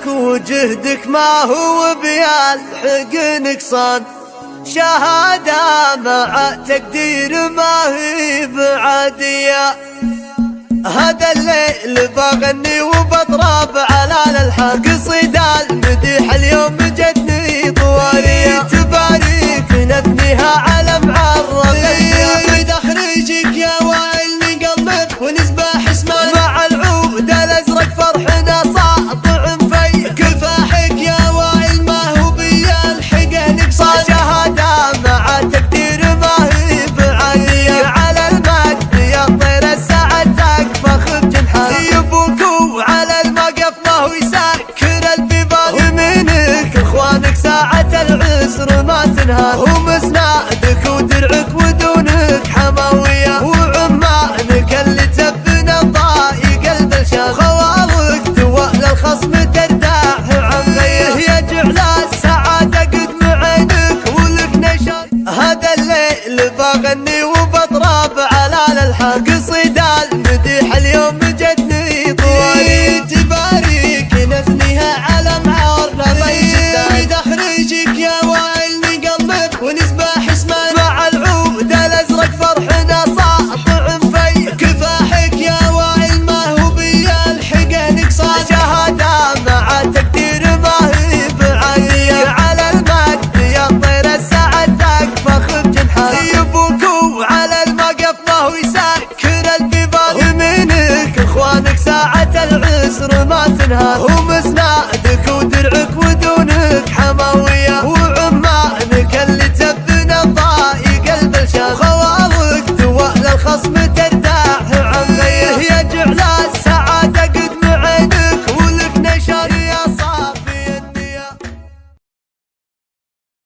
تعبك وجهدك ما هو بيلحق نقصان، شهادة مع تقدير ما هي بعادية. هذا الليل بغني وبطرب على الالحان، قصيدة المديح اليوم جتني طوالية، تباريك نبنيها على معرفية. بتخريجك يا وائل نقلب ونسبح اسمان، مع العود الازرق فرحنا ساطع في كفاحك يا وائل ما هو بيلحقه نقصان، شهادة مع تقدير ما هي بعالية. على المجد يا طير السعد تكفخ بجنحان، يبوك وعلى المقف ما هو يسكر البيبان، يمينك اخوانك ساعة العسر ما تنهار، ومسنادك ودرعك ودونك حماوية، وعمانك اللي تبنى ضايق البلشان، خوارق دواء للخصم ترداح عميه، يجعل السعادة قدم عينك ولك نشان. هذا الليل بغني وبطرب على الالحان، قصيدة المديح اليوم جتني طوالي، تباريك نثنيها على معرفية. بتخريجك يا وائل نقلب ونسبح اسمان، مع العود الازرق فرحنا ساطع في كفاحك يا وائل ما هو بيلحقه نقصان، شهادة مع تقدير ما هي بعالية. على المجد يا طير السعد تكفخ بجنحان، يبوك وعلى المقف ما هو يسكر البيبان، يمينك اخوانك ساعة العسر ما تنهار،